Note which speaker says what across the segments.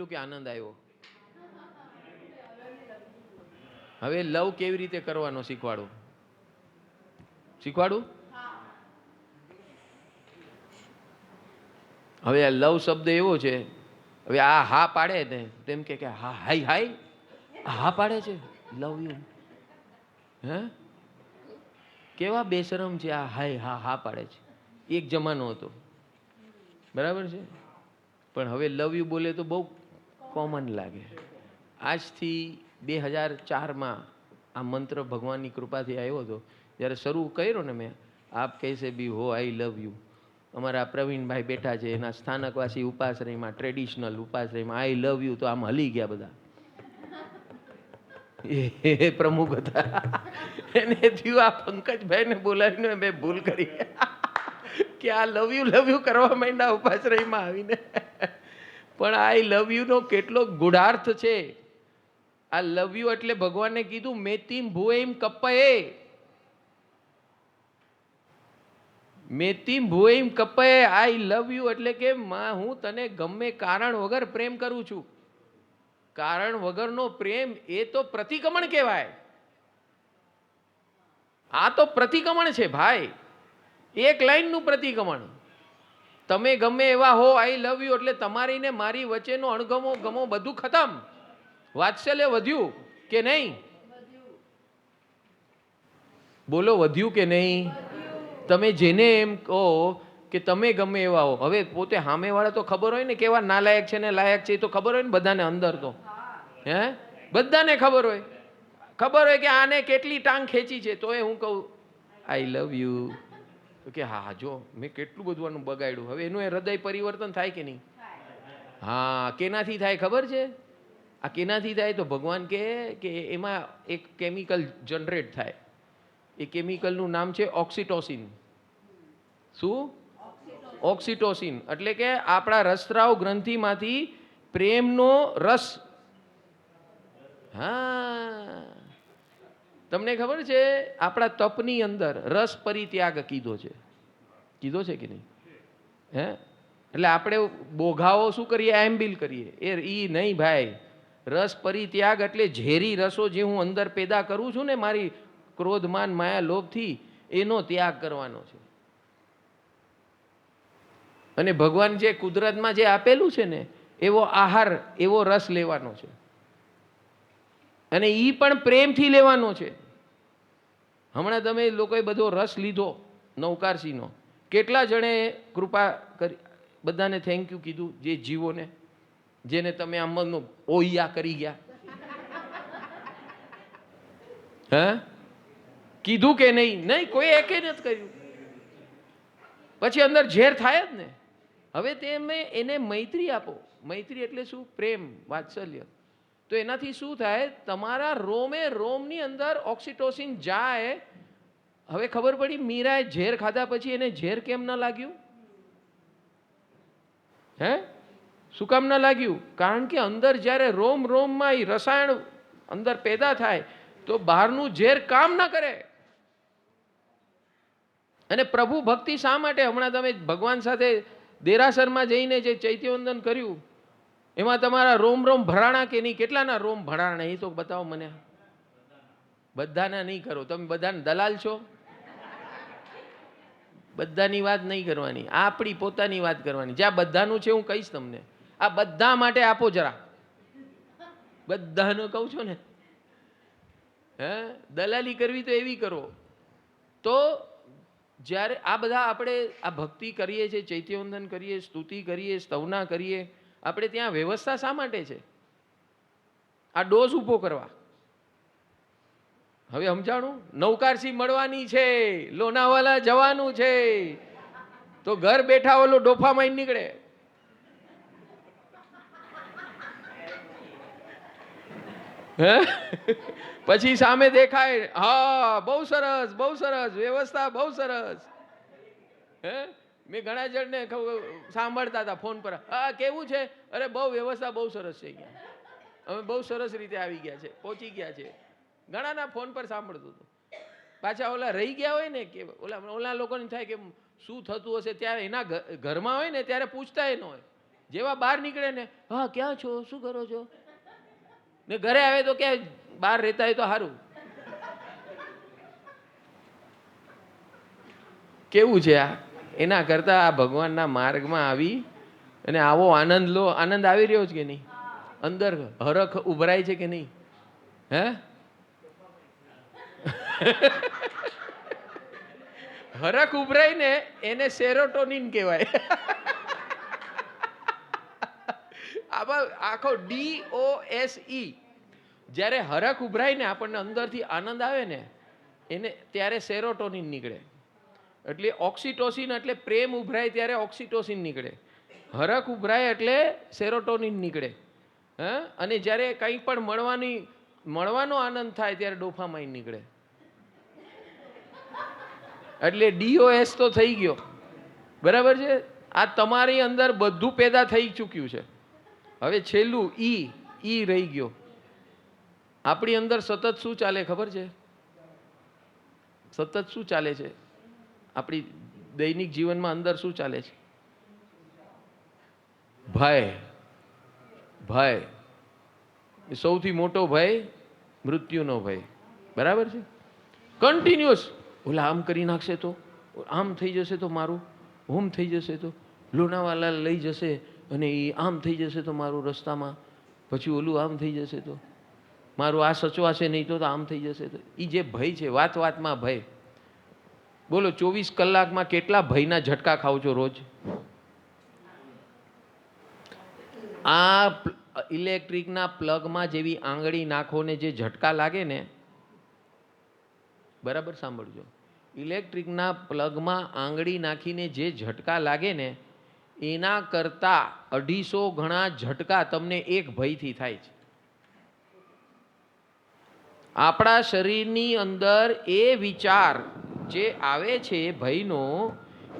Speaker 1: બોલ્યું કે આનંદ આવ્યો? હવે લવ કેવી રીતે કરવાનો શીખવાડું? હવે આ લવ શબ્દ એવો છે, હવે આ હા પાડે ને તેમ કે હા હાય હાય હા પાડે છે લવ યુ. હે કેવા બેશરમ છે આ, હાય હા હા પાડે છે. એક જમાનો હતો, બરાબર છે, પણ હવે લવ યુ બોલે તો બહુ કોમન લાગે. આજથી 2004માં આ મંત્ર ભગવાનની કૃપાથી આવ્યો હતો. જ્યારે શરૂ કર્યો ને મેં, આપ કૈસે બી હો આઈ લવ યુ, અમારા પ્રવીણભાઈ બેઠા છે એના સ્થાનકવાસી ઉપાશ્રયમાં, ટ્રેડિશનલ ઉપાશ્રયમાં, આઈ લવ યુ તો આમ હલી ગયા બધા. એ પ્રમુખ હતા, એને થયું આ પંકજભાઈને બોલાવીને મેં ભૂલ કરી કે આ લવ યુ કરવા માંડ્યા ઉપાશ્રયમાં આવીને. પણ આઈ લવ યુ નો કેટલો ગુઢાર્થ છે. આ લવ યુ એટલે ભગવાને કીધું મેતીમ ભુએમ કપ્પયે, મેતીમ ભુએમ કપ્પયે. આઈ લવ યુ એટલે કે હું તને ગમે કારણ વગર પ્રેમ કરું છું. કારણ વગરનો પ્રેમ એ તો પ્રતિક્રમણ કહેવાય. આ તો પ્રતિક્રમણ છે ભાઈ, એક લાઈનનું પ્રતિક્રમણ. તમે ગમે એવા હો, આઈ લવ યુ એટલે તમારી ને મારી વચ્ચેનો અણગમો ગમો બધું ખતમ. વાત્સલ્ય વધ્યું કે નહીં? બોલો, વધ્યું કે નહીં? તમે જેને એમ કહો કે તમે ગમે એવા હો, હવે પોતે સામેવાળા તો ખબર હોય ને કેવા નાલાયક છે ને લાયક છે, એ તો ખબર હોય ને બધાને અંદર તો. હે બધાને ખબર હોય કે આને કેટલી ટાંગ ખેંચી છે, તો હું કહું આઈ લવ યુ કે હા જો મેં કેટલું બધું આનું બગાડ્યું. હવે એનું હૃદય પરિવર્તન થાય કે નહીં? હા, કેનાથી થાય ખબર છે? આ કેનાથી થાય તો ભગવાન કહે કે એમાં એક કેમિકલ જનરેટ થાય. એ કેમિકલનું નામ છે ઓક્સિટોસિન. શું? ઓક્સિટોસિન. એટલે કે આપણા રસસ્રાવ ગ્રંથિમાંથી પ્રેમનો રસ. હા, તમને ખબર છે આપણા તપની અંદર રસ પરિત્યાગ કીધો છે કે નહીં? હે એટલે આપણે બોઘાઓ શું કરીએ? એમ્બિલ કરીએ. એ નહીં ભાઈ, રસ પરિત્યાગ એટલે ઝેરી રસો જે હું અંદર પેદા કરું છું ને મારી ક્રોધ માન માયા લોભથી, એનો ત્યાગ કરવાનો છે. અને ભગવાન જે કુદરતમાં જે આપેલું છે ને એવો આહાર, એવો રસ લેવાનો છે, અને એ પણ પ્રેમથી લેવાનો છે. હમણાં તમે લોકોએ બધો રસ લીધો નવકારસીનો, કેટલા જણે કૃપા કરી, બધાને થેન્ક યુ કીધું? જે જીવોને, જેને તમે આમ ઓહિયા કરી ગયા, હે કીધું કે નહીં? નહીં, કોઈ એકે નથી કર્યું. પછી અંદર ઝેર થાય જ ને. હવે તમે એને મૈત્રી આપો. મૈત્રી એટલે શું? પ્રેમ, વાત્સલ્ય. તો એનાથી શું થાય? તમારા રોમે રોમની અંદર ઓક્સિટોસિન જાય. હવે ખબર પડી મીરાએ ઝેર ખાધા પછી એને ઝેર કેમ ન લાગ્યું? હે શું કામ ન લાગ્યું? કારણ કે અંદર જ્યારે રોમ રોમમાં એ રસાયણ અંદર પેદા થાય તો બહારનું ઝેર કામ ન કરે. અને પ્રભુ ભક્તિ શા માટે? હમણાં તમે ભગવાન સાથે દેરાસરમાં જઈને જે ચૈત્યવંદન કર્યું, એમાં તમારા રોમ ભરાણા કે નહીં? કેટલાના રોમ ભરાણા એ તો બતાવો મને. બધાના નહીં કરો, તમે બધાને દલાલ છો. બધાની વાત નહીં કરવાની, આપણી પોતાની વાત કરવાની. જ્યાં બધાનું છે હું કહીશ તમને. આ બધા માટે આપો જરા, બધાને કહું છો ને. હે દલાલી કરવી તો એવી કરો. તો જ્યારે આ બધા આપણે આ ભક્તિ કરીએ છીએ, ચૈત્યવંદન કરીએ, સ્તુતિ કરીએ, સ્તવના કરીએ, આપણે ત્યાં વ્યવસ્થા શા માટે છે? આ ડોઝ ઊભો કરવા. હવે સમજાણું? નવકારસી મળવાની છે, લોનાવાલા જવાનું છે, તો ઘર બેઠા ઓલો ડોફામાઈન નીકળે. હે પછી સામે દેખાય, હા બહુ સરસ, બહુ સરસ વ્યવસ્થા, બહુ સરસ. હે મેં ઘણા જણને સાંભળતા હતા ફોન પર, હા કેવું છે? અરે બહુ વ્યવસ્થા, બહુ સરસ છે, અમે બહુ સરસ રીતે આવી ગયા છે, પહોંચી ગયા છે. ઘણાના ફોન પર સાંભળતું હતું. પાછા ઓલા રહી ગયા હોય ને કે ઓલા લોકોને થાય કે શું થતું હશે, ત્યારે એના ઘરમાં હોય ને ત્યારે પૂછતા ન હોય. જેવા બહાર નીકળે ને, હા ક્યાં છો, શું કરો છો, ને ઘરે આવે તો ક્યાં બહાર રહેતા હોય તો સારું. કેવું છે આ? એના કરતા આ ભગવાનના માર્ગમાં આવી અને આવો આનંદ લો. આનંદ આવી રહ્યો છે કે નહીં? અંદર હરખ ઉભરાય છે કે નહીં? હે? હરખ ઉભરાય ને એને સેરોટોનિન કહેવાય. આમાં આખો DOSE. જ્યારે હરખ ઉભરાય ને આપણને અંદરથી આનંદ આવે ને એને ત્યારે સેરોટોનિન નીકળે. એટલે ઓક્સિટોસિન એટલે પ્રેમ ઉભરાય ત્યારે ઓક્સિટોસિન નીકળે. હરખ ઉભરાય એટલે સેરોટોનિન નીકળે. હા, અને જ્યારે કંઈ પણ મળવાનો આનંદ થાય ત્યારે ડોપામાઇન નીકળે. એટલે DOS તો થઈ ગયો, બરાબર છે. આ તમારી અંદર બધું પેદા થઈ ચૂક્યું છે. હવે છેલ્લું ઈ રહી ગયો. આપણી અંદર સતત શું ચાલે ખબર છે? સતત શું ચાલે છે આપણી દૈનિક જીવનમાં? અંદર શું ચાલે છે? ભય. સૌથી મોટો ભય મૃત્યુનો ભય, બરાબર છે. કન્ટિન્યુઅસ ઓલા આમ કરી નાખશે તો, આમ થઈ જશે તો મારું, ઓમ થઈ જશે તો, લોનાવાલા લઈ જશે અને એ આમ થઈ જશે તો મારું રસ્તામાં, પછી ઓલું આમ થઈ જશે તો મારું, આ સચવાશે નહીં તો આમ થઈ જશે તો. એ જે ભય છે, વાતમાં ભય. બોલો 24 કલાકમાં કેટલા ભયના ઝટકા ખાવ છો રોજ? આ ઇલેક્ટ્રિકના પ્લગમાં જેવી આંગળી નાખો ને જે ઝટકા લાગે ને, બરાબર સાંભળજો, ઇલેક્ટ્રિકના પ્લગમાં આંગળી નાખીને જે ઝટકા લાગે ને એના કરતા 250 ગણા ઝટકા તમને એક ભયથી થાય છે. આપણા શરીરની અંદર એ વિચાર જે આવે છે ભયનો,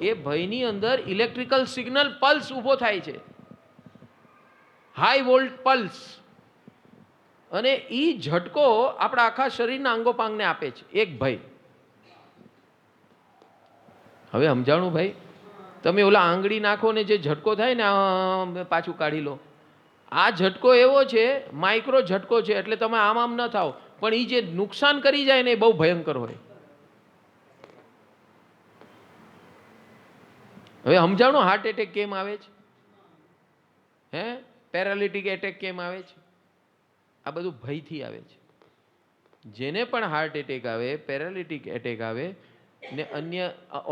Speaker 1: એ ભયની અંદર ઇલેક્ટ્રિકલ સિગ્નલ પલ્સ ઊભો થાય છે, હાઈ વોલ્ટ પલ્સ, અને એ ઝટકો આપણા આખા શરીરના અંગોપાંગને આપે છે એક ભય. હવે સમજાણું ભાઈ? તમે ઓલા આંગળી નાખો ને જે ઝટકો થાય ને પાછું કાઢી લો, આ ઝટકો એવો છે, માઇક્રો ઝટકો છે, એટલે તમે આમ ન થાવ, પણ એ જે નુકસાન કરી જાય ને એ બહુ ભયંકર હોય. હવે સમજાણું હાર્ટ એટેક કેમ આવે છે? હે, પેરાલિટિક એટેક કેમ આવે છે? આ બધું ભયથી આવે છે. જેને પણ હાર્ટ એટેક આવે, પેરાલિટિક એટેક આવે ને અન્ય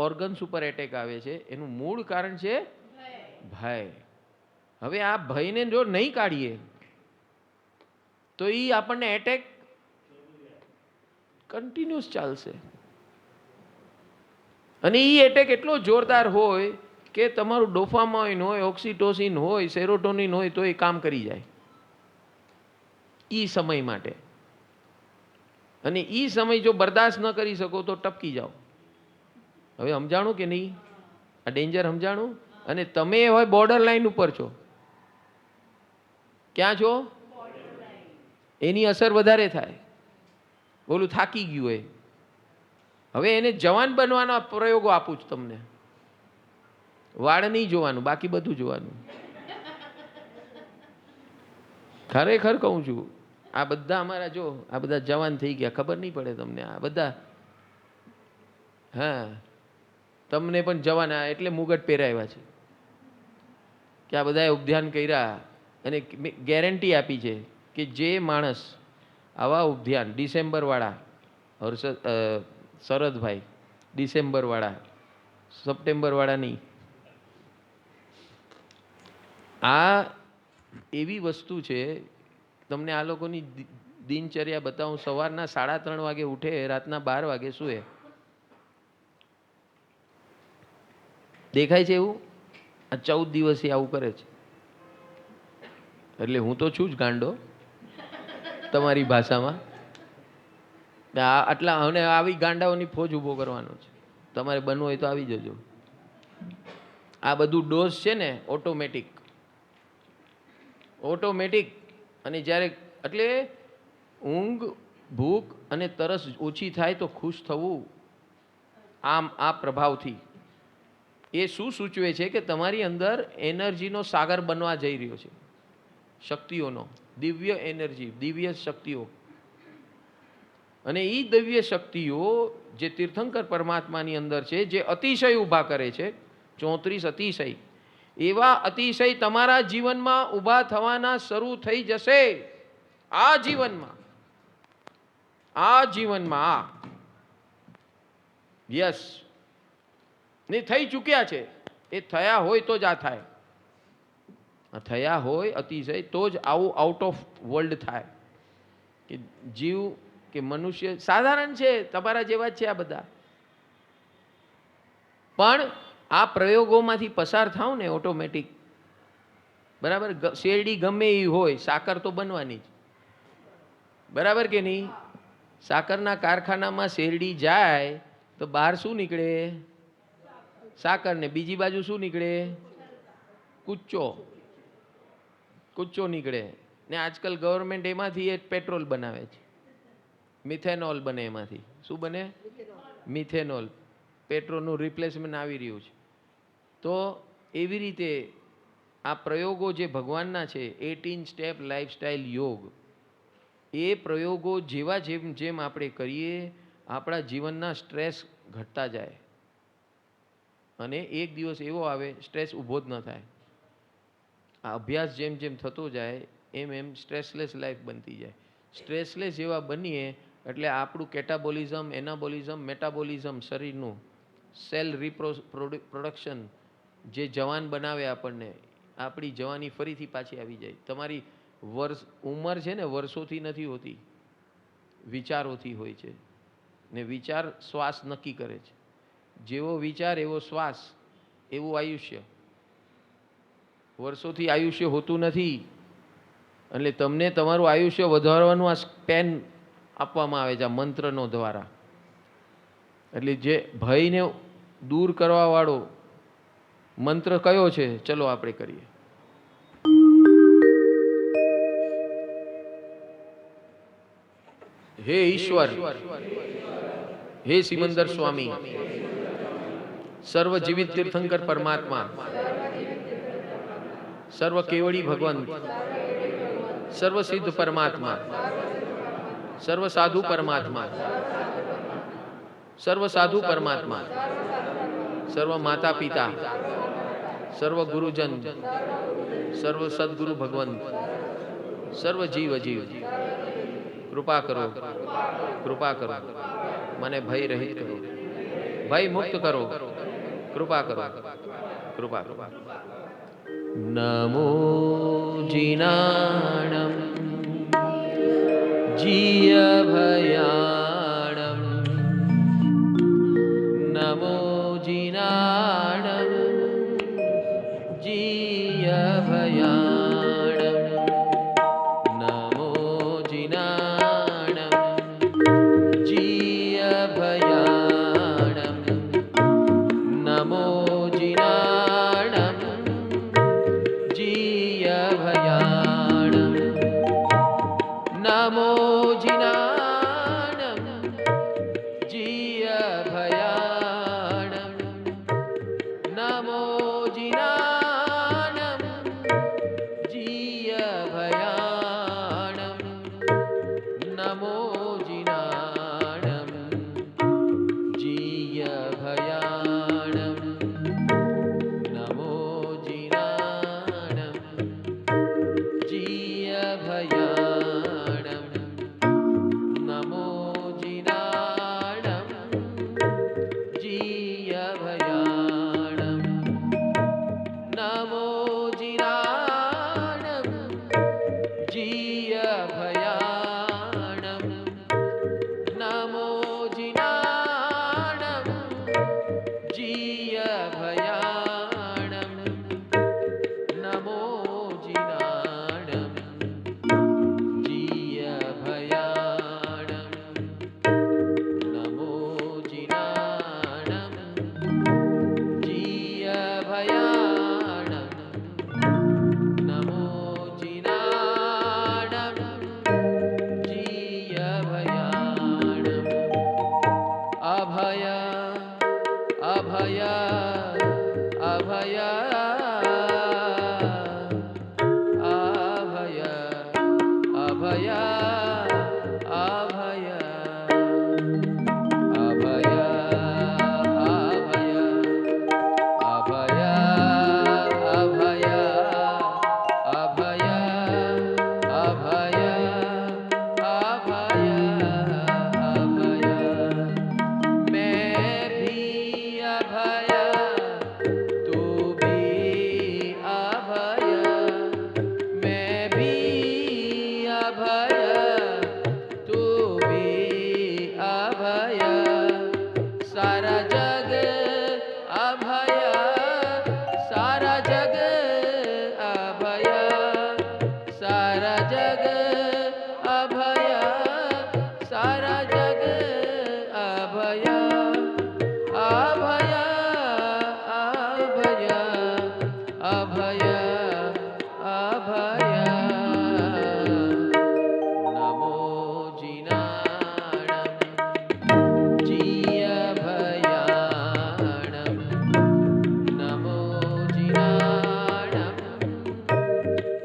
Speaker 1: ઓર્ગન્સ ઉપર એટેક આવે છે, એનું મૂળ કારણ છે ભય. હવે આ ભયને જો નહીં કાઢીએ તો એ આપણને એટેક કન્ટિન્યુઅસ ચાલશે. અને એ એટેક એટલો જોરદાર હોય કે તમારું ડોપામાઇન હોય, ઓક્સિટોસિન હોય, સેરોટોનિન હોય તો એ કામ કરી જાય એ સમય માટે. અને એ સમય જો બરદાસ્ત ન કરી શકો તો ટપકી જાઓ. હવે સમજાણું કે નહીં? આ ડેન્જર સમજાણું? અને તમે હવે બોર્ડર લાઈન ઉપર છો. ક્યાં છો? એની અસર વધારે થાય. બોલું થાકી ગયું હોય, હવે એને જવાન બનવાના પ્રયોગો આપું છું તમને. વાળ નહીં જોવાનું, બાકી બધું જોવાનું. ખરેખર કહું છું, આ બધા અમારા જો આ બધા જવાન થઈ ગયા, ખબર નહીં પડે તમને. આ બધા હા, તમને પણ જવાન એટલે મુગટ પહેરાવ્યા છે કે આ બધાએ ઉપધ્યાન કર્યા અને ગેરંટી આપી છે કે જે માણસ આવા ઉપધ્યાન ડિસેમ્બરવાળા, શરદભાઈ ડિસેમ્બરવાળા, સપ્ટેમ્બરવાળા નહીં, આ એવી વસ્તુ છે. તમને આ લોકોની દિનચર્યા બતાવું. સવારના 3:30 વાગે ઉઠે, રાતના 12 વાગે સુએ. દેખાય છે એવું? આ 14 દિવસથી આવું કરે છે. એટલે હું તો છું જ ગાંડો તમારી ભાષામાં. આટલા અને આવી ગાંડાઓની ફોજ ઊભો કરવાનો છે. તમારે બનવું હોય તો આવી જજો. આ બધું ડોઝ છે ને ઓટોમેટિક. અને જ્યારે એટલે ઊંઘ, ભૂખ અને તરસ ઓછી થાય તો ખુશ થવું, આમ આ પ્રભાવથી. એ શું સૂચવે છે કે તમારી અંદર એનર્જીનો સાગર બનવા જઈ રહ્યો છે, શક્તિઓનો, દિવ્ય એનર્જી, દિવ્ય શક્તિઓ. અને એ દિવ્ય શક્તિઓ જે તીર્થંકર પરમાત્માની અંદર છે, જે અતિશય ઊભા કરે છે, 34 અતિશય, એવા અતિશય તમારા જીવનમાં ઊભા થવાના શરૂ થઈ જશે. આ જીવનમાં યસ, ને થઈ ચૂક્યા છે. એ થયા હોય તો જ આ થાય, થયા હોય અતિશય તો જ આવું આઉટ ઓફ વર્લ્ડ થાય. કે જીવ કે મનુષ્ય સાધારણ છે, તમારા જેવા જ છે આ બધા, પણ આ પ્રયોગોમાંથી પસાર થાવ ને ઓટોમેટિક, બરાબર. શેરડી ગમે એ હોય, સાકર તો બનવાની જ, બરાબર કે નહીં? સાકરના કારખાનામાં શેરડી જાય તો બહાર શું નીકળે? સાકર. ને બીજી બાજુ શું નીકળે? કુચ્ચો નીકળે. ને આજકાલ ગવર્મેન્ટ એમાંથી એક પેટ્રોલ બનાવે છે, મિથેનોલ બને એમાંથી. શું બને? મિથેનોલ. પેટ્રોલનું રિપ્લેસમેન્ટ આવી રહ્યું છે. તો એવી રીતે આ પ્રયોગો જે ભગવાનના છે, 18 સ્ટેપ લાઈફસ્ટાઈલ યોગ, એ પ્રયોગો જેવા જેમ આપણે કરીએ, આપણા જીવનના સ્ટ્રેસ ઘટતા જાય. અને એક દિવસ એવો આવે સ્ટ્રેસ ઊભો જ ન થાય. આ અભ્યાસ જેમ જેમ થતો જાય એમ સ્ટ્રેસલેસ લાઈફ બનતી જાય. સ્ટ્રેસલેસ જેવા બનીએ એટલે આપણું કેટાબોલિઝમ, એનાબોલિઝમ, મેટાબોલિઝમ, શરીરનું સેલ પ્રોડક્શન જે જવાન બનાવે આપણને, આપણી જવાની ફરીથી પાછી આવી જાય. તમારી ઉંમર છે ને વર્ષોથી નથી હોતી, વિચારોથી હોય છે. ને વિચાર શ્વાસ નક્કી કરે છે. જેવો વિચાર એવો શ્વાસ, એવું આયુષ્ય. વર્ષોથી આયુષ્ય હોતું નથી. એટલે તમને તમારું આયુષ્ય વધારવાનું આ પેન આપવામાં આવે છે આ મંત્રનો દ્વારા. એટલે જે ભયને દૂર કરવા વાળો મંત્ર કયો છે? ચલો આપણે કરીએ. હે ઈશ્વર, હે સિમંદર સ્વામી, સર્વ જીવિત તીર્થંકર પરમાત્મા, સર્વ કેવળી ભગવંત, સર્વ સિદ્ધ પરમાત્મા, સર્વ સાધુ પરમાત્મા, સર્વ સાધુ પરમાત્મા, સર્વ માતા પિતા, સર્વ ગુરુજન, સર્વ સદગુરુ ભગવંત, સર્વ જીવ કૃપા કરો, કૃપા કરો, મને ભય રહિત કરો, ભય મુક્ત કરો, કૃપા કરો, કૃપા કરો. નમો જીનાણમ જીય ભયાણમ, નમો જીનાણમ જીય ભયાણમ, નમો જીનાણમ જીય ભયાણમ, નમો જીનાણમ જીય ભયાણમ, નમો જીનાણમ જીય ભયાણમ, નમો જીનાણમ જીય ભયાણમ, નમો જીનાણમ જીય ભયાણમ, નમો જીનાણમ જીય ભયાણમ, નમો જીનાણમ જીય ભયાણમ, નમો જીનાણમ જીય ભયાણમ, નમો જીનાણમ જીય ભયાણમ, નમો જીનાણમ જીય ભયાણમ, નમો જીનાણમ જીય ભયાણમ, નમો જીનાણમ જીય ભયાણમ. અભય અભય अभय, तू भी अभय, मैं भी अभय, तू भी अभय, सारा जग अभय, सारा जग अभय, सारा जग अभय, सारा जग अभय, अभय अभय अभय अभय, नमो जिनाणं जियभयाणं, नमो जिनाणं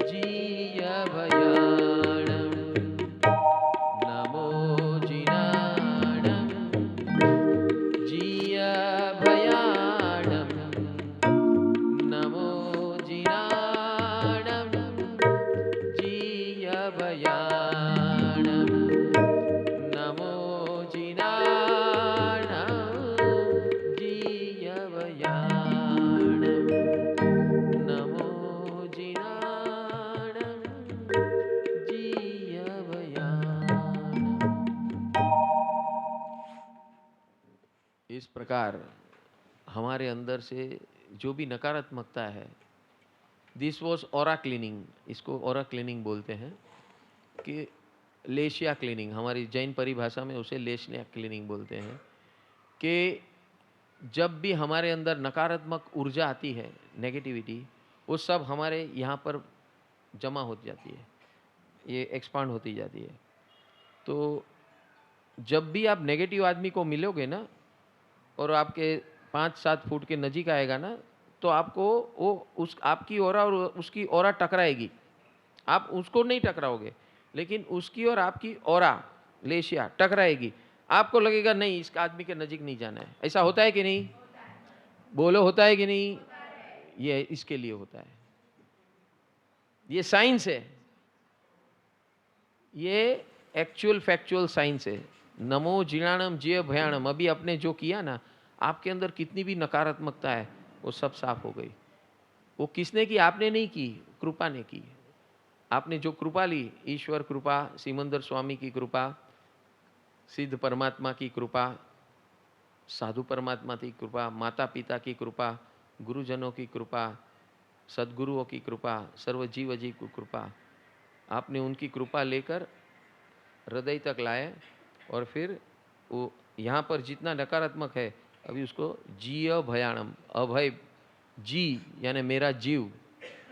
Speaker 1: जियभयाणं, नमो जिनाणं जियभयाणं, नमो जिनाणं जियभयाणं, नमो जिनाणं जियभयाणं, नमो जिनाणं जियभयाणं। इस प्रकार हमारे अंदर से जो भी नकारात्मकता है, दिस वॉज ऑरा क्लीनिंग, इसको ऑरा क्लीनिंग बोलते हैं, कि लेशिया क्लीनिंग, हमारी जैन परिभाषा में उसे लेशिया क्लीनिंग बोलते हैं, कि जब भी हमारे अंदर नकारात्मक ऊर्जा आती है, नेगेटिविटी, वो सब हमारे यहाँ पर जमा हो जाती है, ये एक्सपांड होती जाती है। तो जब भी आप नेगेटिव आदमी को मिलोगे ना, और आपके 5-7 फुट के नजीक आएगा ना, तो आपको वो उस आपकी ओरा और उसकी ओरा टकराएगी। आप उसको नहीं टकराओगे, लेकिन उसकी और आपकी ओरा लेशिया टकराएगी। आपको लगेगा नहीं, इस आदमी के नजीक नहीं जाना है। ऐसा होता है कि नहीं? बोलो, होता है कि नहीं? ये इसके लिए होता है, ये साइंस है, ये एक्चुअल फैक्चुअल साइंस है। नमो जिणाणम जिय भयाणम, अभी आपने जो किया ना, आपके अंदर कितनी भी नकारात्मकता है वो सब साफ हो गई। वो किसने की? आपने नहीं की, कृपा ने की। आपने जो कृपा ली, ईश्वर कृपा, सिमंदर स्वामी की कृपा, सिद्ध परमात्मा की कृपा, साधु परमात्मा की कृपा, माता पिता की कृपा, गुरुजनों की कृपा, सद्गुरुओं की कृपा, सर्व जीव जी की कृपा, आपने उनकी कृपा लेकर हृदय तक लाए, और फिर वो यहाँ पर जितना नकारात्मक है, अभी उसको जीय भयाणम, अभय, जी यानी मेरा जीव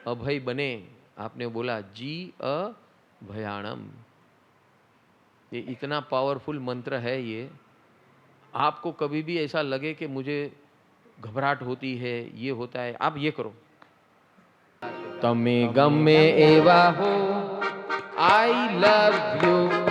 Speaker 1: अभय बने, आपने बोला जी अभयाणम। ये इतना पावरफुल मंत्र है ये। आपको कभी भी ऐसा लगे कि मुझे घबराहट होती है, ये होता है, आप ये करो। तमे गमे एवा हो, आई लव यू।